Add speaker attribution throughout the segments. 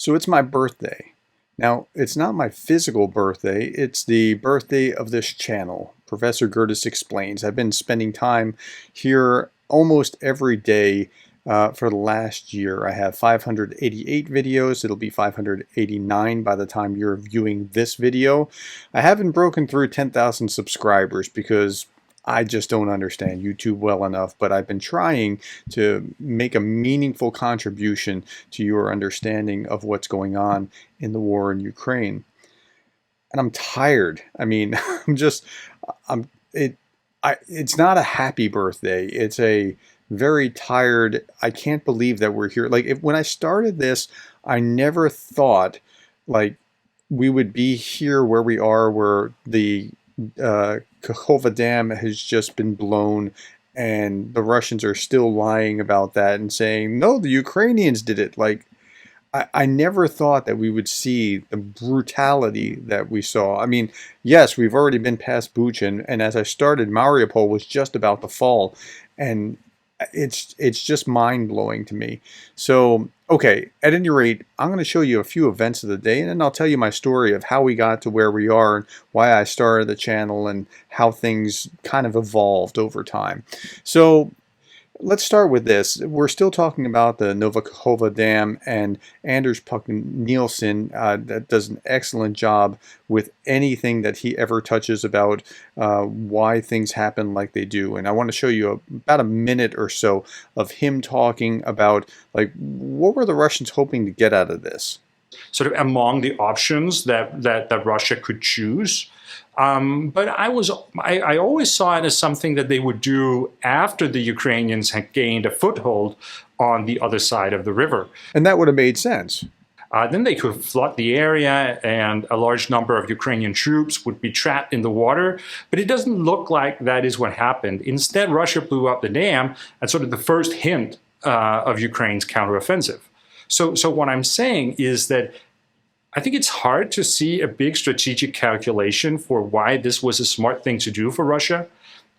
Speaker 1: So it's my birthday. Now, it's not my physical birthday, it's the birthday of this channel. Professor Gerdes Explains. I've been spending time here almost every day for the last year. I have 588 videos. It'll be 589 by the time you're viewing this video. I haven't broken through 10,000 subscribers because I just don't understand YouTube well enough, but I've been trying to make a meaningful contribution to your understanding of what's going on in the war in Ukraine. And I'm tired. I mean, it's not a happy birthday. It's a very tired, I can't believe that we're here. Like when I started this, I never thought like we would be here where we are, where the Kakhovka Dam has just been blown, and the Russians are still lying about that and saying, no, the Ukrainians did it. Like, I never thought that we would see the brutality that we saw. I mean, yes, we've already been past Bucha, and as I started, Mariupol was just about to fall, and it's just mind-blowing to me. So, okay, at any rate, I'm going to show you a few events of the day, and then I'll tell you my story of how we got to where we are and why I started the channel and how things kind of evolved over time. So, let's start with this. We're still talking about the Nova Kakhovka Dam, and Puck Nielsen that does an excellent job with anything that he ever touches about why things happen like they do. And I want to show you about a minute or so of him talking about like what were the Russians hoping to get out of this.
Speaker 2: Sort of among the options that Russia could choose. But I always saw it as something that they would do after the Ukrainians had gained a foothold on the other side of the river.
Speaker 1: And that would have made sense.
Speaker 2: Then they could flood the area and a large number of Ukrainian troops would be trapped in the water. But it doesn't look like that is what happened. Instead, Russia blew up the dam at sort of the first hint of Ukraine's counteroffensive. So what I'm saying is that I think it's hard to see a big strategic calculation for why this was a smart thing to do for Russia.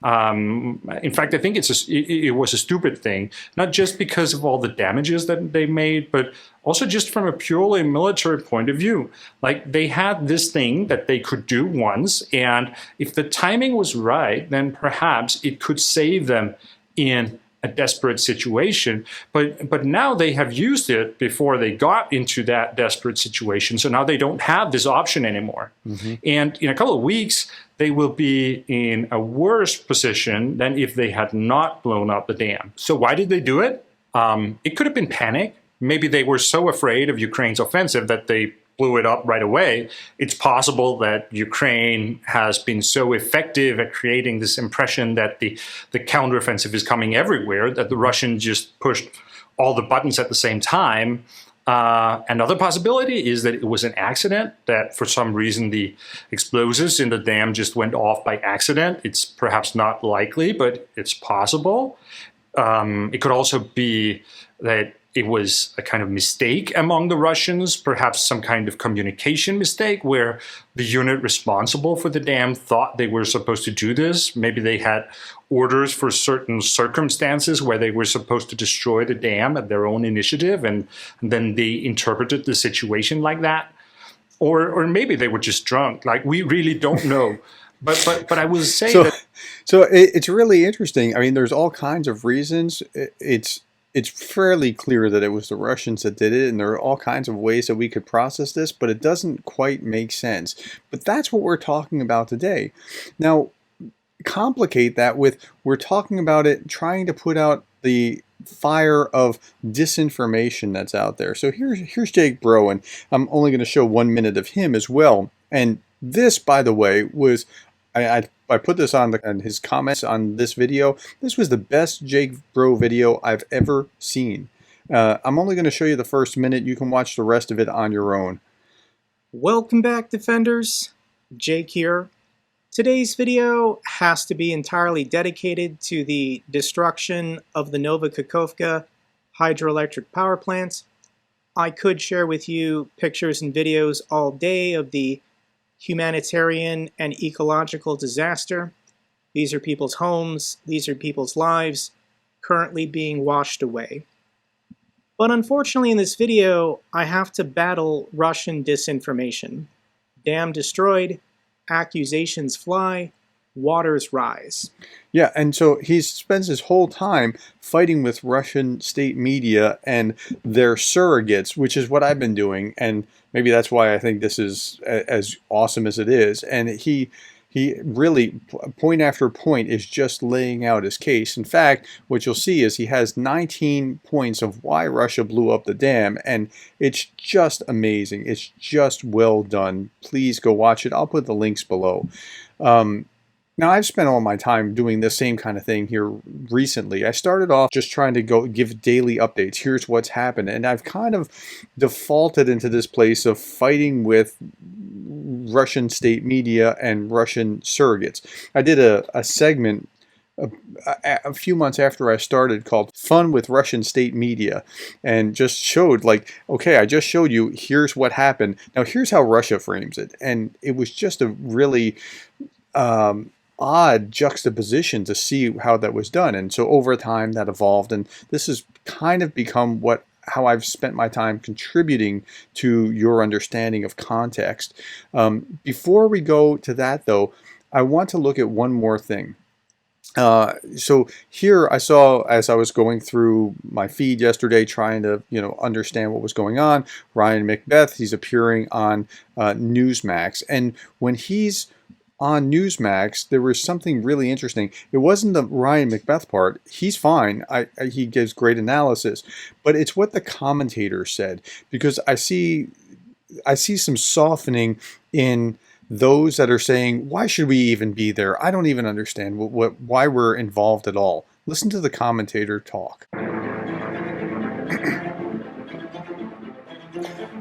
Speaker 2: In fact, I think it was a stupid thing, not just because of all the damages that they made, but also just from a purely military point of view. Like they had this thing that they could do once, and if the timing was right, then perhaps it could save them in a desperate situation, but now they have used it before they got into that desperate situation. So now they don't have this option anymore. Mm-hmm. And in a couple of weeks, they will be in a worse position than if they had not blown up the dam. So why did they do it? It could have been panic. Maybe they were so afraid of Ukraine's offensive that they blew it up right away. It's possible that Ukraine has been so effective at creating this impression that the counteroffensive is coming everywhere, that the Russians just pushed all the buttons at the same time. Another possibility is that it was an accident, that for some reason the explosives in the dam just went off by accident. It's perhaps not likely, but it's possible. It could also be that it was a kind of mistake among the Russians, perhaps some kind of communication mistake where the unit responsible for the dam thought they were supposed to do this. Maybe they had orders for certain circumstances where they were supposed to destroy the dam at their own initiative, and then they interpreted the situation like that. Or maybe they were just drunk. Like, we really don't know. But I will say that...
Speaker 1: So it's really interesting. I mean, there's all kinds of reasons. It's fairly clear that it was the Russians that did it, and there are all kinds of ways that we could process this, but it doesn't quite make sense. But that's what we're talking about today. Now, complicate that with, we're talking about it, trying to put out the fire of disinformation that's out there. So here's Jake Broe, and I'm only going to show 1 minute of him as well. And this, by the way, was... I put this on his comments on this video. This was the best Jake Broe video I've ever seen. I'm only going to show you the first minute. You can watch the rest of it on your own.
Speaker 3: Welcome back, Defenders. Jake here. Today's video has to be entirely dedicated to the destruction of the Nova Kakhovka hydroelectric power plant. I could share with you pictures and videos all day of the humanitarian and ecological disaster. These are people's homes, these are people's lives currently being washed away. But unfortunately in this video, I have to battle Russian disinformation. Dam destroyed, accusations fly, waters rise.
Speaker 1: Yeah, and so he spends his whole time fighting with Russian state media and their surrogates, which is what I've been doing, and maybe that's why I think this is as awesome as it is. And he really, point after point, is just laying out his case. In fact, what you'll see is he has 19 points of why Russia blew up the dam, and it's just amazing. It's just well done. Please go watch it. I'll put the links below. Now, I've spent all my time doing the same kind of thing here recently. I started off just trying to go give daily updates. Here's what's happened. And I've kind of defaulted into this place of fighting with Russian state media and Russian surrogates. I did a segment a few months after I started called Fun with Russian State Media, and just showed, like, okay, I just showed you, here's what happened. Now, here's how Russia frames it. And it was just a really odd juxtaposition to see how that was done. And so over time that evolved, and this has kind of become how I've spent my time contributing to your understanding of context. Before we go to that, though, I want to look at one more thing. So here I saw, as I was going through my feed yesterday, trying to understand what was going on, Ryan Macbeth, he's appearing on Newsmax, and when he's on Newsmax, there was something really interesting. It wasn't the Ryan Macbeth part. He's fine. He gives great analysis, but it's what the commentator said, because I see some softening in those that are saying, why should we even be there? I don't even understand why we're involved at all. Listen to the commentator talk.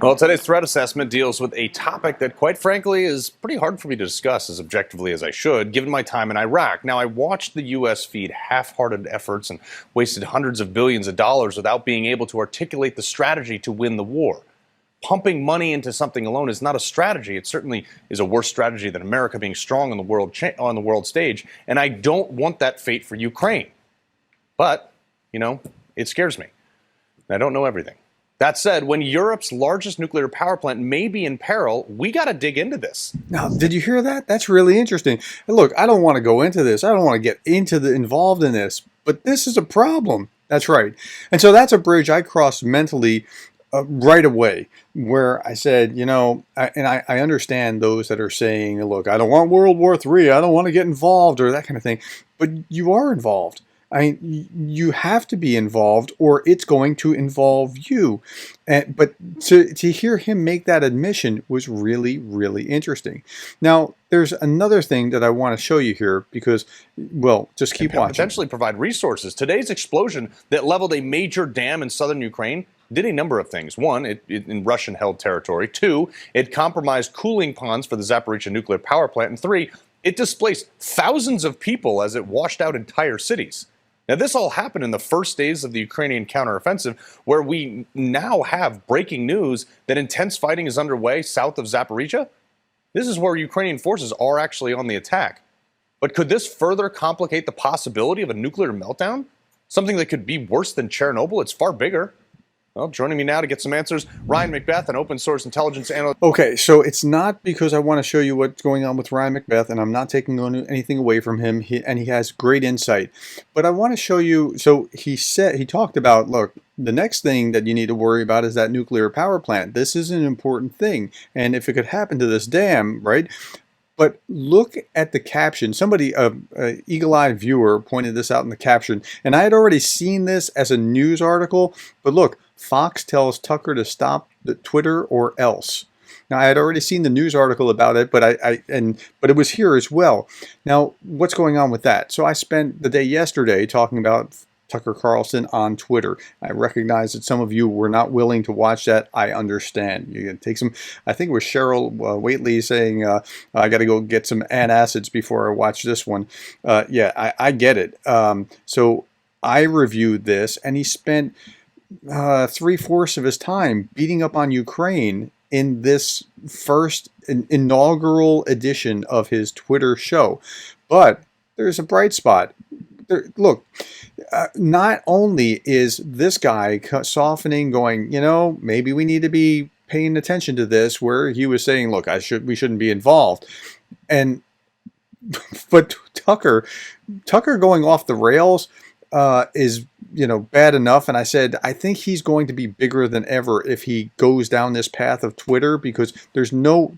Speaker 4: Well, today's threat assessment deals with a topic that, quite frankly, is pretty hard for me to discuss as objectively as I should, given my time in Iraq. Now, I watched the U.S. feed half-hearted efforts and wasted hundreds of billions of dollars without being able to articulate the strategy to win the war. Pumping money into something alone is not a strategy. It certainly is a worse strategy than America being strong on the world stage, and I don't want that fate for Ukraine. But, it scares me. I don't know everything. That said, when Europe's largest nuclear power plant may be in peril, we got to dig into this.
Speaker 1: Now, did you hear that? That's really interesting. And look, I don't want to go into this. I don't want to get involved in this, but this is a problem. That's right. And so that's a bridge I crossed mentally right away, where I said, I understand those that are saying, look, I don't want World War III. I don't want to get involved or that kind of thing. But you are involved. You have to be involved, or it's going to involve you. But to hear him make that admission was really, really interesting. Now, there's another thing that I want to show you here, because, well, just keep watching.
Speaker 4: Potentially provide resources. Today's explosion that leveled a major dam in southern Ukraine did a number of things. One, it in Russian-held territory. Two, it compromised cooling ponds for the Zaporizhzhia nuclear power plant. And three, it displaced thousands of people as it washed out entire cities. Now, this all happened in the first days of the Ukrainian counteroffensive, where we now have breaking news that intense fighting is underway south of Zaporizhzhia. This is where Ukrainian forces are actually on the attack. But could this further complicate the possibility of a nuclear meltdown? Something that could be worse than Chernobyl? It's far bigger. Well, joining me now to get some answers, Ryan Macbeth, an open source intelligence analyst.
Speaker 1: Okay, so it's not because I want to show you what's going on with Ryan Macbeth, and I'm not taking anything away from him, and he has great insight. But I want to show you, so he talked about, look, the next thing that you need to worry about is that nuclear power plant. This is an important thing, and if it could happen to this dam, right? But look at the caption. Somebody, an eagle-eyed viewer, pointed this out in the caption, and I had already seen this as a news article, but look, Fox tells Tucker to stop the Twitter or else. Now, I had already seen the news article about it, but but it was here as well. Now, what's going on with that? So I spent the day yesterday talking about Tucker Carlson on Twitter. I recognize that some of you were not willing to watch that. I understand. You can take some. I think it was Cheryl Waitley saying, "I got to go get some antacids before I watch this one." Yeah, I get it. So I reviewed this, and he spent 3/4 of his time beating up on Ukraine in this first inaugural edition of his Twitter show. But there's a bright spot. look, not only is this guy softening, going, maybe we need to be paying attention to this, where he was saying, look, we shouldn't be involved. And, but Tucker going off the rails is, bad enough. And I said, I think he's going to be bigger than ever if he goes down this path of Twitter, because there's no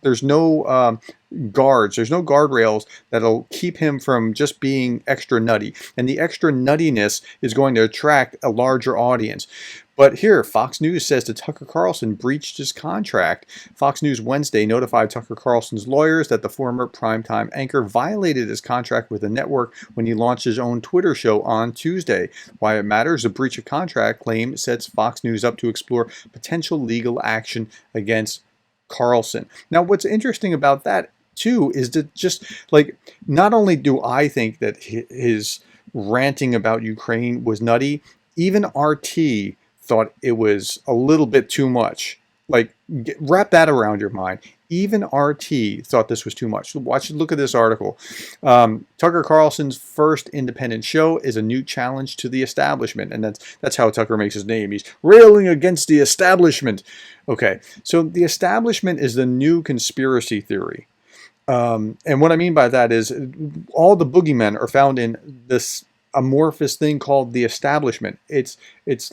Speaker 1: guards, there's no guardrails that'll keep him from just being extra nutty. And the extra nuttiness is going to attract a larger audience. But here, Fox News says that Tucker Carlson breached his contract. Fox News Wednesday notified Tucker Carlson's lawyers that the former primetime anchor violated his contract with the network when he launched his own Twitter show on Tuesday. Why it matters, the breach of contract claim sets Fox News up to explore potential legal action against Carlson. Now, what's interesting about that, too, is that just like, not only do I think that his ranting about Ukraine was nutty, even RT thought it was a little bit too much. Like, wrap that around your mind. Even RT thought this was too much. Look at this article. Tucker Carlson's first independent show is a new challenge to the establishment, and that's how Tucker makes his name. He's railing against the establishment. Okay, so the establishment is the new conspiracy theory. And what I mean by that is all the boogeymen are found in this amorphous thing called the establishment. It's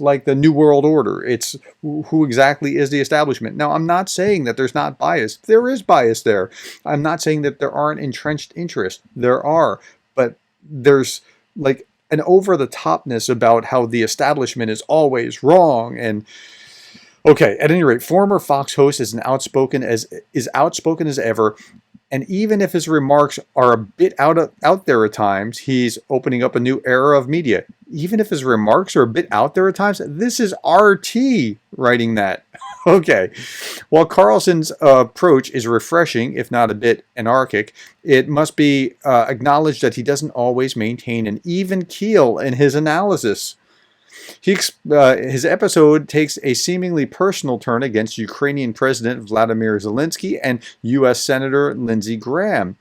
Speaker 1: like the New World Order. It's who exactly is the establishment. Now, I'm not saying that there's not bias. There is bias there. I'm not saying that there aren't entrenched interests. There are, but there's like an over-the-topness about how the establishment is always wrong. And okay, at any rate, former Fox host is outspoken as ever. And even if his remarks are a bit out there at times, he's opening up a new era of media. Even if his remarks are a bit out there at times, this is RT writing that. Okay. While Carlson's approach is refreshing, if not a bit anarchic, it must be acknowledged that he doesn't always maintain an even keel in his analysis. His episode takes a seemingly personal turn against Ukrainian President Vladimir Zelensky and U.S. Senator Lindsey Graham.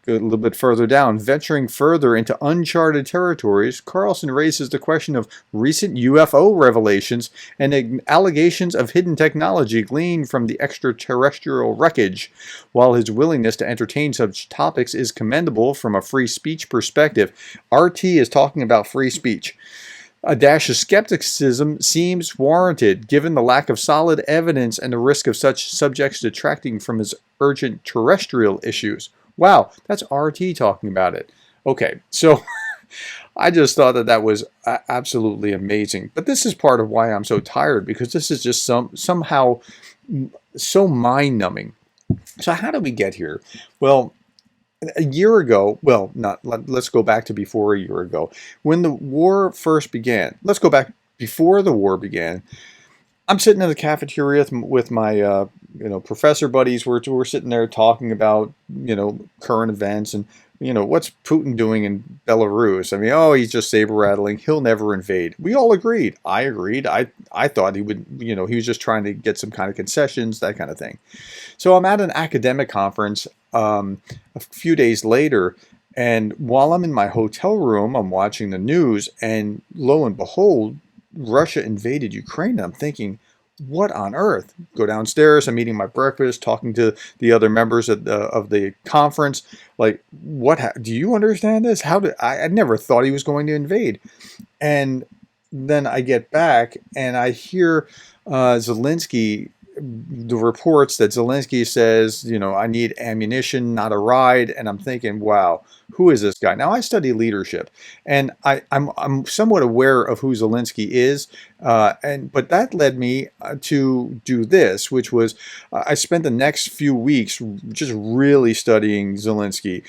Speaker 1: A little bit further down, venturing further into uncharted territories, Carlson raises the question of recent UFO revelations and allegations of hidden technology gleaned from the extraterrestrial wreckage. While his willingness to entertain such topics is commendable from a free speech perspective, RT is talking about free speech. A dash of skepticism seems warranted, given the lack of solid evidence and the risk of such subjects detracting from his urgent terrestrial issues. Wow, that's RT talking about it. Okay, so I just thought that was absolutely amazing. But this is part of why I'm so tired, because this is just somehow so mind-numbing. So how did we get here? Well, a year ago, let's go back to before a year ago. When the war first began, let's go back before the war began. I'm sitting in the cafeteria with my professor buddies. We're sitting there talking about, current events and, what's Putin doing in Belarus? I mean, he's just saber rattling. He'll never invade. We all agreed. I agreed. I thought he would, he was just trying to get some kind of concessions, that kind of thing. So I'm at an academic conference a few days later, and while I'm in my hotel room, I'm watching the news, and lo and behold, Russia invaded Ukraine. And I'm thinking, what on earth? Go downstairs, I'm eating my breakfast, talking to the other members of the conference. Like, do you understand this? I never thought he was going to invade. And then I get back and I hear Zelensky, the reports that Zelensky says, I need ammunition, not a ride. And I'm thinking, wow, who is this guy? Now, I study leadership, and I'm somewhat aware of who Zelensky is. But that led me to do this, which was I spent the next few weeks just really studying Zelensky.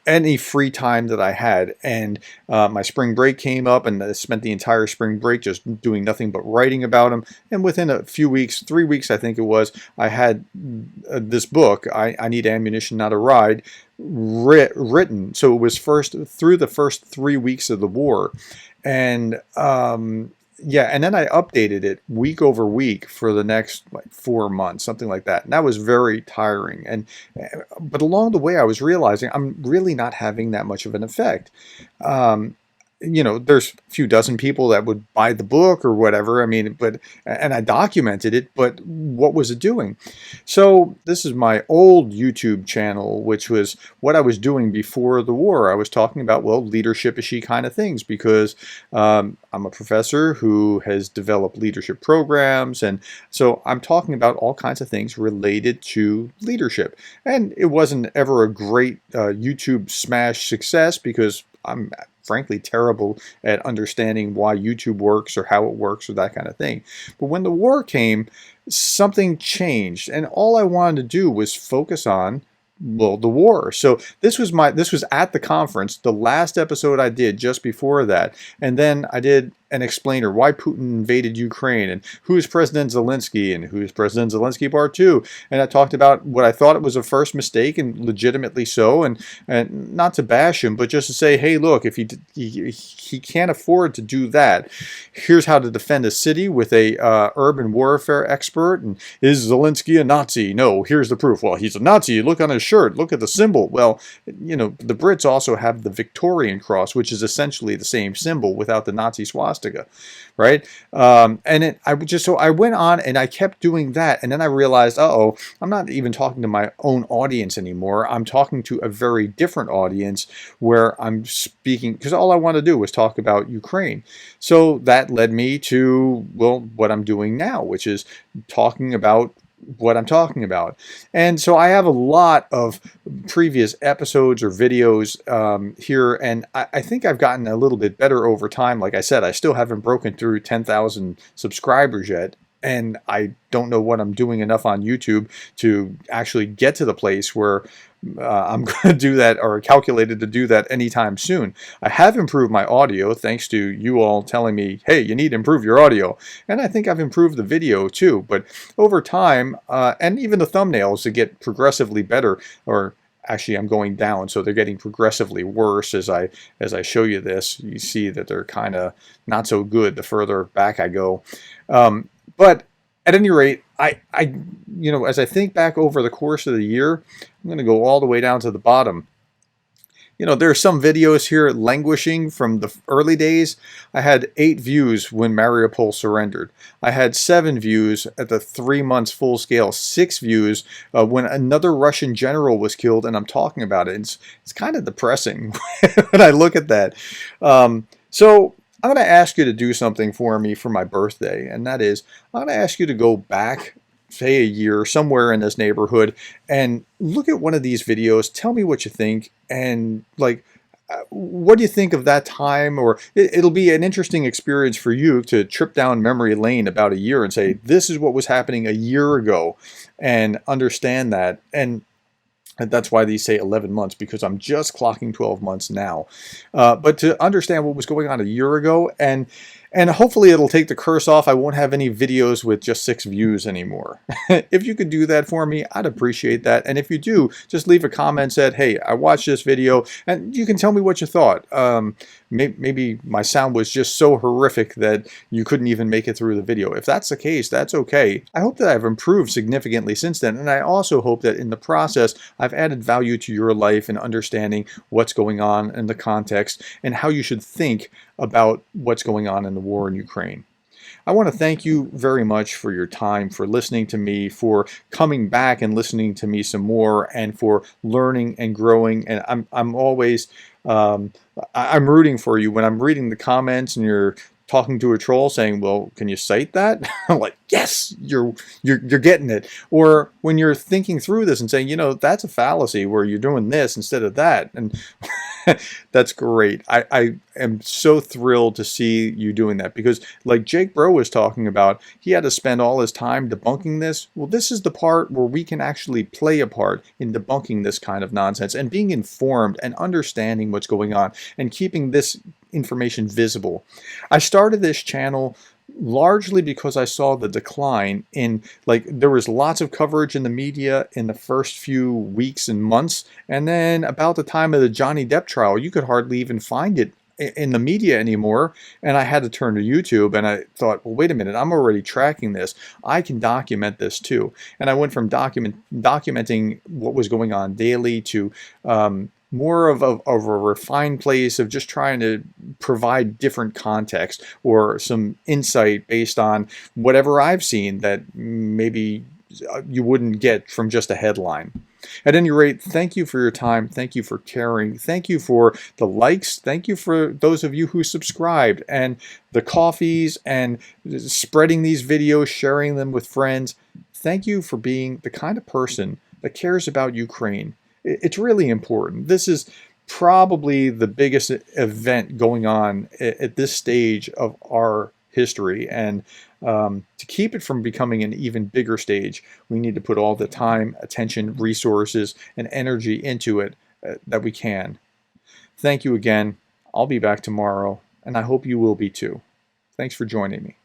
Speaker 1: Any free time that I had, and my spring break came up, and I spent the entire spring break just doing nothing but writing about him. And within a few weeks, 3 weeks I think it was, I had this book, I Need Ammunition, Not a Ride, written. So it was through the first 3 weeks of the war, and yeah, and then I updated it week over week for the next like 4 months, something like that. And that was very tiring. And but along the way, I was realizing I'm really not having that much of an effect. Um, there's a few dozen people that would buy the book or whatever. I mean, and I documented it, but what was it doing? So this is my old YouTube channel, which was what I was doing before the war. I was talking about, well, leadership-ishy kind of things because I'm a professor who has developed leadership programs. And so I'm talking about all kinds of things related to leadership. And it wasn't ever a great YouTube smash success because I'm frankly terrible at understanding why YouTube works or how it works or that kind of thing. But when the war came, something changed, and all I wanted to do was focus on, well, the war. So this was at the conference, the last episode I did just before that, and then I did an explainer why Putin invaded Ukraine and who is President Zelensky and who is President Zelensky Part 2. And I talked about what I thought it was a first mistake and legitimately so, and not to bash him, but just to say, hey, look, if he can't afford to do that, here's how to defend a city with a urban warfare expert. And is Zelensky a Nazi? No, here's the proof. Well, he's a Nazi. Look on his shirt. Look at the symbol. Well, the Brits also have the Victorian cross, which is essentially the same symbol without the Nazi swastika. Right? I went on and I kept doing that. And then I realized, I'm not even talking to my own audience anymore. I'm talking to a very different audience where I'm speaking, because all I want to do was talk about Ukraine. So that led me to, well, what I'm doing now, which is talking about what I'm talking about. And so I have a lot of previous episodes or videos here, and I think I've gotten a little bit better over time. Like I said, I still haven't broken through 10,000 subscribers yet, and I don't know what I'm doing enough on YouTube to actually get to the place where I'm going to do that or calculated to do that anytime soon. I have improved my audio thanks to you all telling me, hey, you need to improve your audio. And I think I've improved the video too. But over time, and even the thumbnails to get progressively better, or actually I'm going down, so they're getting progressively worse as I show you this. You see that they're kind of not so good the further back I go. But at any rate, as I think back over the course of the year, I'm going to go all the way down to the bottom. There are some videos here languishing from the early days. I had 8 views when Mariupol surrendered. I had 7 views at the 3 months full scale, 6 views when another Russian general was killed, and I'm talking about it. It's kind of depressing when I look at that. So I'm going to ask you to do something for me for my birthday, and that is I'm going to ask you to go back, say a year, somewhere in this neighborhood, and look at one of these videos. Tell me what you think, and what do you think of that time? Or it'll be an interesting experience for you to trip down memory lane about a year and say, this is what was happening a year ago, and understand that. And that's why these say 11 months, because I'm just clocking 12 months now. But to understand what was going on a year ago, and hopefully it'll take the curse off. I won't have any videos with just 6 views anymore. If you could do that for me, I'd appreciate that. And if you do, just leave a comment, said, hey, I watched this video, and you can tell me what you thought. Maybe my sound was just so horrific that you couldn't even make it through the video. If that's the case, that's okay. I hope that I've improved significantly since then, and I also hope that in the process, I've added value to your life and understanding what's going on in the context and how you should think about what's going on in the war in Ukraine. I want to thank you very much for your time, for listening to me, for coming back and listening to me some more, and for learning and growing. And I'm always I'm rooting for you when I'm reading the comments and you're talking to a troll saying, well, can you cite that? I'm like, yes, you're getting it. Or when you're thinking through this and saying, that's a fallacy where you're doing this instead of that. And that's great. I am so thrilled to see you doing that, because like Jake Broe was talking about, he had to spend all his time debunking this. Well, this is the part where we can actually play a part in debunking this kind of nonsense and being informed and understanding what's going on and keeping this information visible. I started this channel largely because I saw the decline in, there was lots of coverage in the media in the first few weeks and months, and then about the time of the Johnny Depp trial, you could hardly even find it in the media anymore, and I had to turn to YouTube, and I thought, well, wait a minute, I'm already tracking this. I can document this too. And I went from documenting what was going on daily to more of a refined place of just trying to provide different context or some insight based on whatever I've seen that maybe you wouldn't get from just a headline. At any rate, thank you for your time. Thank you for caring. Thank you for the likes. Thank you for those of you who subscribed and the coffees and spreading these videos, sharing them with friends. Thank you for being the kind of person that cares about Ukraine. It's really important. This is probably the biggest event going on at this stage of our history, and to keep it from becoming an even bigger stage, we need to put all the time, attention, resources, and energy into it that we can. Thank you again. I'll be back tomorrow, and I hope you will be too. Thanks for joining me.